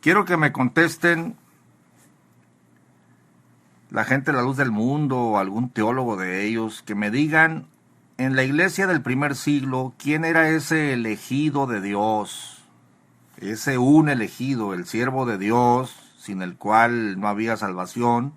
Quiero que me contesten la gente de la luz del mundo o algún teólogo de ellos, que me digan en la iglesia del primer siglo quién era ese elegido de Dios, ese un elegido, el siervo de Dios, sin el cual no había salvación.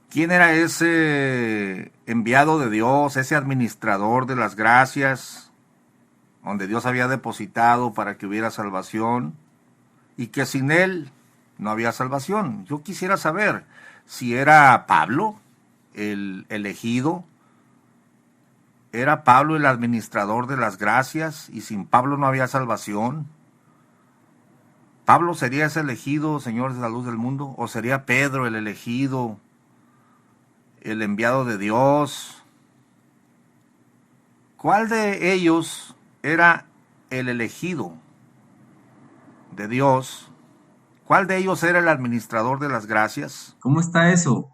¿Quién era ese enviado de Dios, ese administrador de las gracias, donde Dios había depositado para que hubiera salvación, y que sin él no había salvación? Yo quisiera saber si era Pablo el elegido, era Pablo el administrador de las gracias, y sin Pablo no había salvación. ¿Pablo sería ese elegido, señores de la luz del mundo? ¿O sería Pedro el elegido, el enviado de Dios? ¿Cuál de ellos era el elegido de Dios? ¿Cuál de ellos era el administrador de las gracias? ¿Cómo está eso?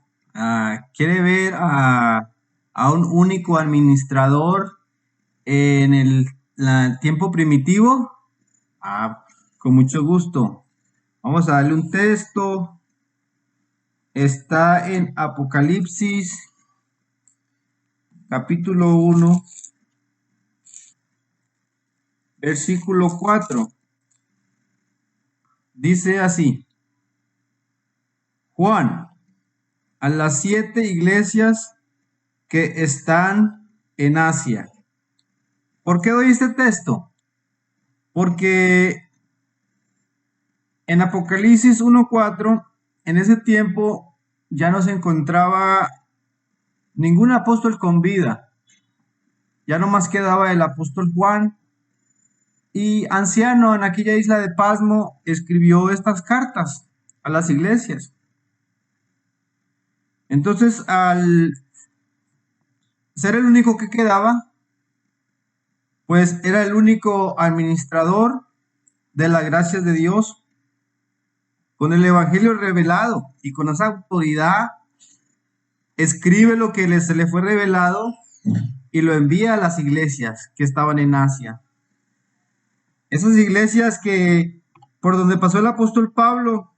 ¿Quiere ver a un único administrador en el tiempo primitivo? Con mucho gusto. Vamos a darle un texto. Está en Apocalipsis, capítulo 1, versículo 4. Dice así: Juan, a las 7 iglesias que están en Asia. ¿Por qué doy este texto? Porque en Apocalipsis 1:4, en ese tiempo ya no se encontraba ningún apóstol con vida. Ya nomás quedaba el apóstol Juan, y anciano en aquella isla de Pasmo escribió estas cartas a las iglesias. Entonces, al ser el único que quedaba, pues era el único administrador de las gracias de Dios, con el evangelio revelado, y con esa autoridad escribe lo que se le fue revelado y lo envía a las iglesias que estaban en Asia. Esas iglesias que por donde pasó el apóstol Pablo,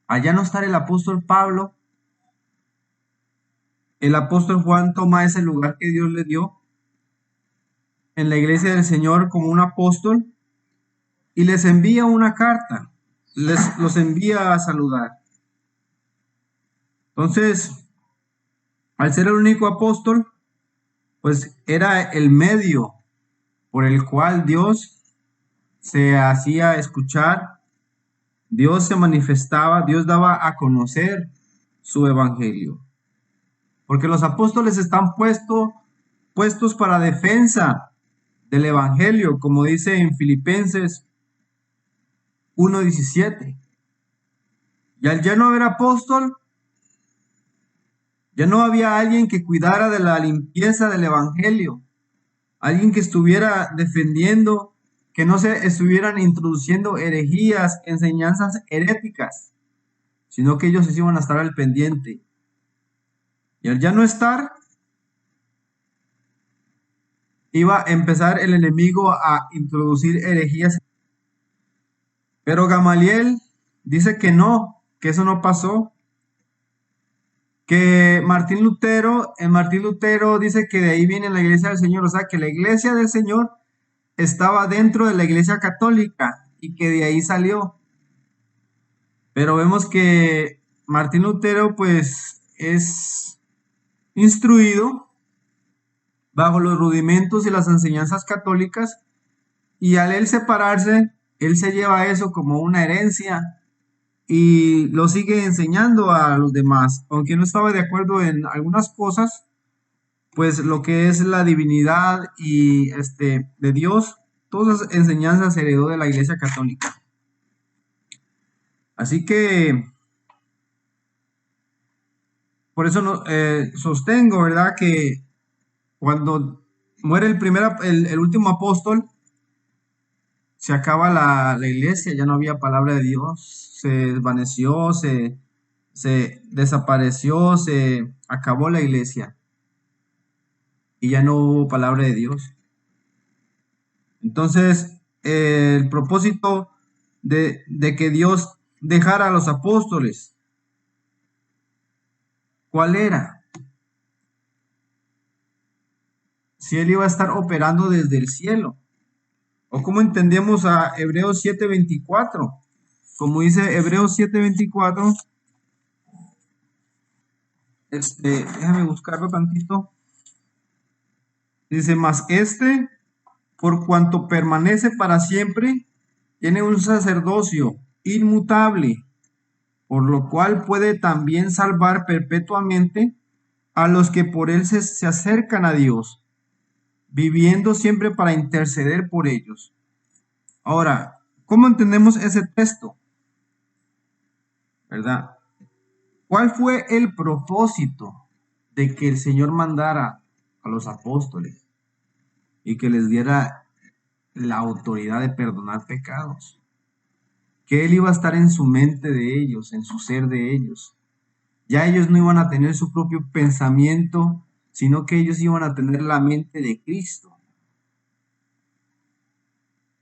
allá no está el apóstol Pablo, el apóstol Juan toma ese lugar que Dios le dio en la iglesia del Señor como un apóstol, y les envía una carta, los envía a saludar. Entonces, al ser el único apóstol, pues era el medio por el cual Dios se hacía escuchar, Dios se manifestaba, Dios daba a conocer su evangelio. Porque los apóstoles están puestos para defensa del evangelio, como dice en Filipenses 1:17. Y al ya no haber apóstol, ya no había alguien que cuidara de la limpieza del evangelio, alguien que estuviera defendiendo, que no se estuvieran introduciendo herejías, enseñanzas heréticas, sino que ellos iban a estar al pendiente. Y al ya no estar, iba a empezar el enemigo a introducir herejías. Pero Gamaliel dice que no, que eso no pasó, que Martín Lutero dice que de ahí viene la iglesia del Señor, o sea, que la iglesia del Señor estaba dentro de la iglesia católica y que de ahí salió. Pero vemos que Martín Lutero pues es instruido bajo los rudimentos y las enseñanzas católicas, y al él separarse, él se lleva eso como una herencia y lo sigue enseñando a los demás, aunque no estaba de acuerdo en algunas cosas, pues lo que es la divinidad y de Dios, todas las enseñanzas se heredó de la Iglesia Católica. Así que por eso no, sostengo, ¿verdad?, que cuando muere el último apóstol, se acaba la iglesia, ya no había palabra de Dios, se desvaneció, se desapareció, se acabó la iglesia y ya no hubo palabra de Dios. Entonces, el propósito de que Dios dejara a los apóstoles? ¿Cuál era? Si él iba a estar operando desde el cielo. ¿O cómo entendemos a Hebreos 7:24? Como dice Hebreos 7:24, déjame buscarlo tantito. Dice, mas por cuanto permanece para siempre, tiene un sacerdocio inmutable, por lo cual puede también salvar perpetuamente a los que por él se acercan a Dios, viviendo siempre para interceder por ellos. Ahora, ¿cómo entendemos ese texto? ¿Verdad? ¿Cuál fue el propósito de que el Señor mandara a los apóstoles y que les diera la autoridad de perdonar pecados? Que Él iba a estar en su mente de ellos, en su ser de ellos. Ya ellos no iban a tener su propio pensamiento, sino que ellos iban a tener la mente de Cristo.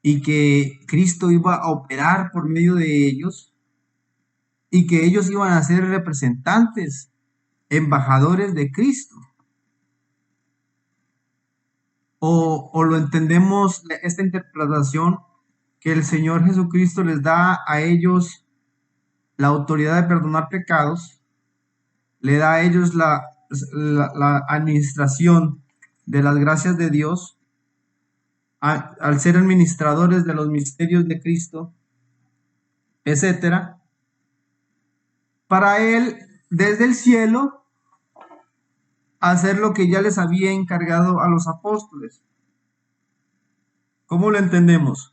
Y que Cristo iba a operar por medio de ellos y que ellos iban a ser representantes, embajadores de Cristo. O lo entendemos, esta interpretación, que el Señor Jesucristo les da a ellos la autoridad de perdonar pecados, le da a ellos la administración de las gracias de Dios, al ser administradores de los misterios de Cristo, etcétera, para Él, desde el cielo, hacer lo que ya les había encargado a los apóstoles. ¿Cómo lo entendemos?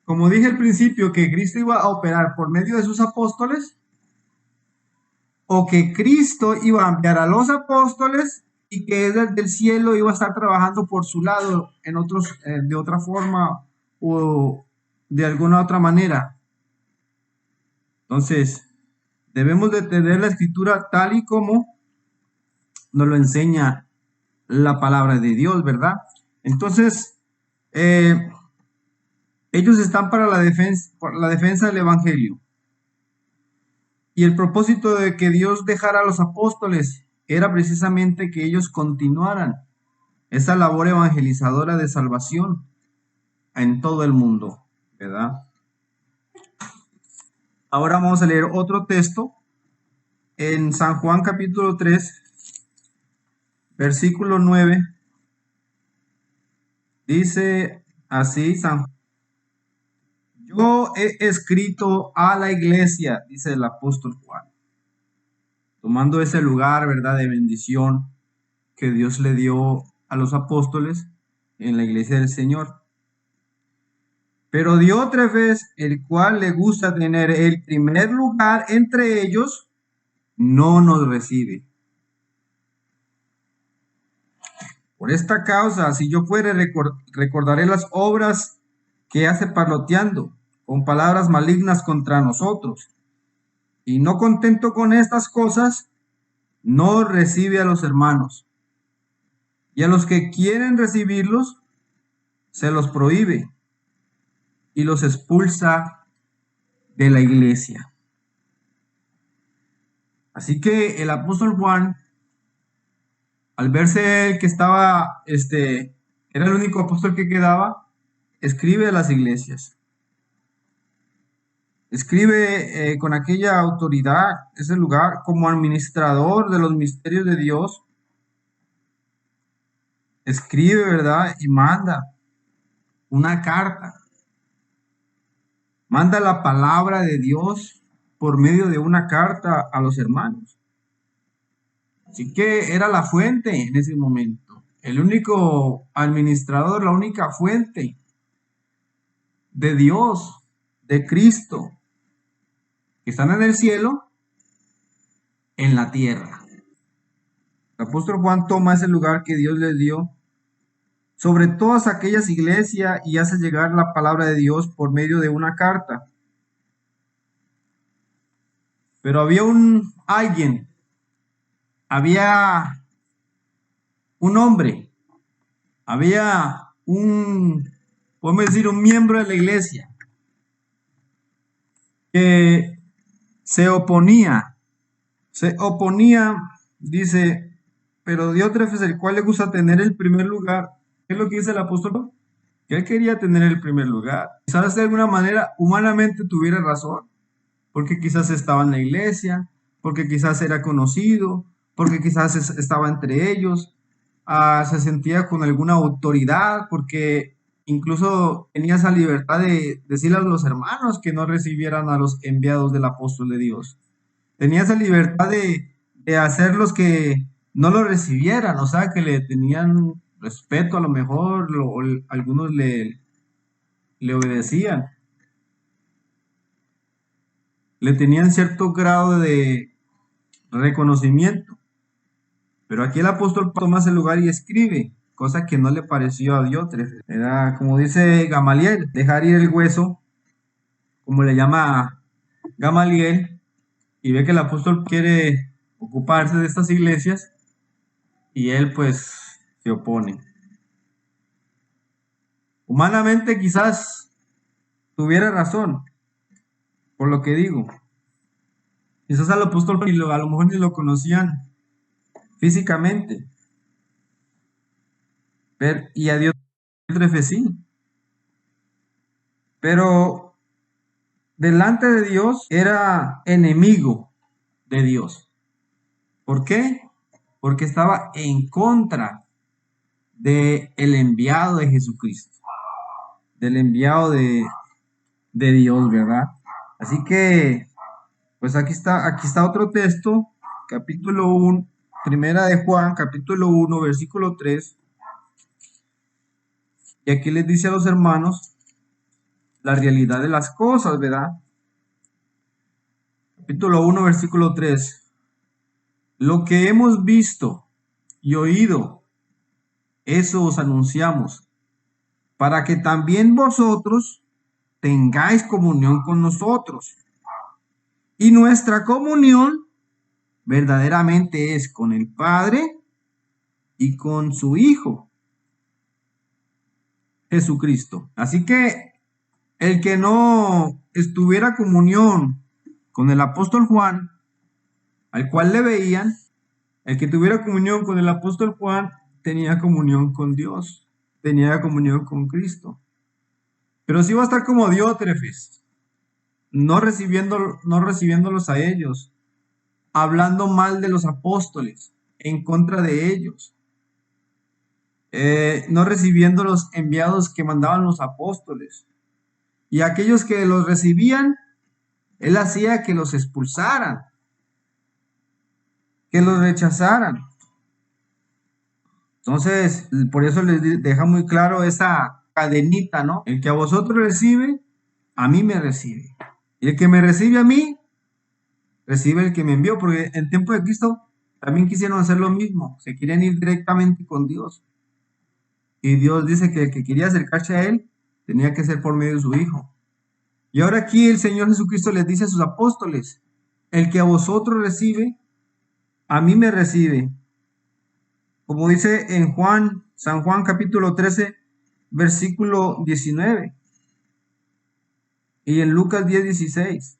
Como dije al principio, que Cristo iba a operar por medio de sus apóstoles, o que Cristo iba a enviar a los apóstoles y que él desde el cielo iba a estar trabajando por su lado en otros, de otra forma o de alguna otra manera. Entonces, debemos de tener la escritura tal y como nos lo enseña la palabra de Dios, ¿verdad? Entonces, ellos están para la defensa del evangelio. Y el propósito de que Dios dejara a los apóstoles era precisamente que ellos continuaran esa labor evangelizadora de salvación en todo el mundo, ¿verdad? Ahora vamos a leer otro texto en San Juan capítulo 3, versículo 9. Dice así, yo he escrito a la iglesia, dice el apóstol Juan, tomando ese lugar, ¿verdad?, de bendición que Dios le dio a los apóstoles en la iglesia del Señor. Pero Diótrefes, el cual le gusta tener el primer lugar entre ellos, no nos recibe. Por esta causa, si yo fuere, recordaré las obras que hace parloteando con palabras malignas contra nosotros. Y no contento con estas cosas, no recibe a los hermanos. Y a los que quieren recibirlos, se los prohíbe y los expulsa de la iglesia. Así que el apóstol Juan, al verse que estaba, era el único apóstol que quedaba, escribe a las iglesias. Escribe con aquella autoridad, ese lugar, como administrador de los misterios de Dios. Escribe, ¿verdad? Y manda una carta. Manda la palabra de Dios por medio de una carta a los hermanos. Así que era la fuente en ese momento. El único administrador, la única fuente de Dios, de Cristo, que están en el cielo, en la tierra. El apóstol Juan toma ese lugar que Dios les dio sobre todas aquellas iglesias y hace llegar la palabra de Dios por medio de una carta. Pero había había un hombre, había un podemos decir un miembro de la iglesia, que se oponía, dice, pero Diótrefes, el cual le gusta tener el primer lugar. ¿Qué es lo que dice el apóstol? Que él quería tener el primer lugar. Quizás de alguna manera humanamente tuviera razón, porque quizás estaba en la iglesia, porque quizás era conocido, porque quizás estaba entre ellos, se sentía con alguna autoridad, porque incluso tenía esa libertad de decirle a los hermanos que no recibieran a los enviados del apóstol de Dios. Tenía esa libertad de hacerlos que no lo recibieran, o sea, que le tenían respeto a lo mejor, algunos le obedecían, le tenían cierto grado de reconocimiento. Pero aquí el apóstol toma ese lugar y escribe, cosa que no le pareció a Diótrefes. Era, como dice Gamaliel, dejar ir el hueso, como le llama Gamaliel, y ve que el apóstol quiere ocuparse de estas iglesias y él pues se opone. Humanamente quizás tuviera razón, por lo que digo. Quizás al apóstol a lo mejor ni lo conocían físicamente, y a Diótrefes sí. Pero delante de Dios era enemigo de Dios. ¿Por qué? Porque estaba en contra del enviado de Jesucristo, del enviado de Dios, ¿verdad? Así que, pues aquí está otro texto, capítulo 1, primera de Juan, capítulo 1, versículo 3, y aquí les dice a los hermanos la realidad de las cosas, ¿verdad? Capítulo 1, versículo 3. Lo que hemos visto y oído, eso os anunciamos, para que también vosotros tengáis comunión con nosotros. Y nuestra comunión verdaderamente es con el Padre y con su Hijo, Jesucristo. Así que el que no estuviera comunión con el apóstol Juan, al cual le veían, el que tuviera comunión con el apóstol Juan, tenía comunión con Dios, tenía comunión con Cristo. Pero si va a estar como Diótrefes, no recibiéndolos a ellos, hablando mal de los apóstoles, en contra de ellos, no recibiendo los enviados que mandaban los apóstoles. Y aquellos que los recibían, él hacía que los expulsaran, que los rechazaran. Entonces, por eso les deja muy claro esa cadenita, ¿no? El que a vosotros recibe, a mí me recibe. Y el que me recibe a mí, recibe el que me envió, porque en tiempo de Cristo también quisieron hacer lo mismo, se querían ir directamente con Dios. Y Dios dice que el que quería acercarse a Él tenía que ser por medio de su Hijo. Y ahora aquí el Señor Jesucristo les dice a sus apóstoles, el que a vosotros recibe, a mí me recibe. Como dice en San Juan capítulo 13, versículo 19. Y en Lucas 10, 16.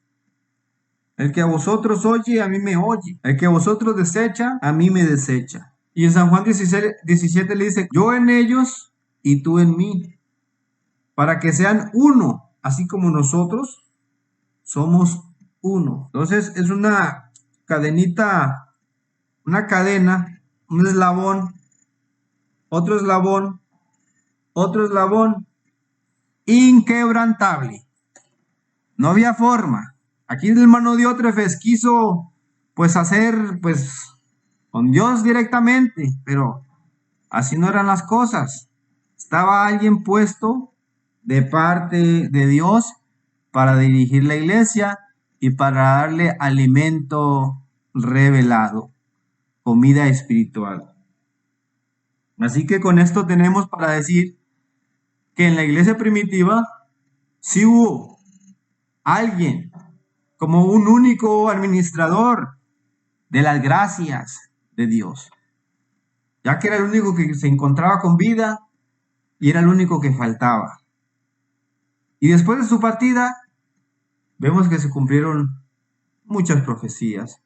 El que a vosotros oye, a mí me oye. El que a vosotros desecha, a mí me desecha. Y en San Juan 16, 17 le dice, yo en ellos y tú en mí, para que sean uno, así como nosotros somos uno. Entonces es una cadenita, una cadena, un eslabón, otro eslabón, otro eslabón, inquebrantable. No había forma. Aquí el hermano Diótrefes quiso pues hacer pues con Dios directamente, pero así no eran las cosas. Estaba alguien puesto de parte de Dios para dirigir la iglesia y para darle alimento revelado, comida espiritual. Así que con esto tenemos para decir que en la iglesia primitiva sí hubo alguien como un único administrador de las gracias de Dios, ya que era el único que se encontraba con vida y era el único que faltaba. Y después de su partida, vemos que se cumplieron muchas profecías.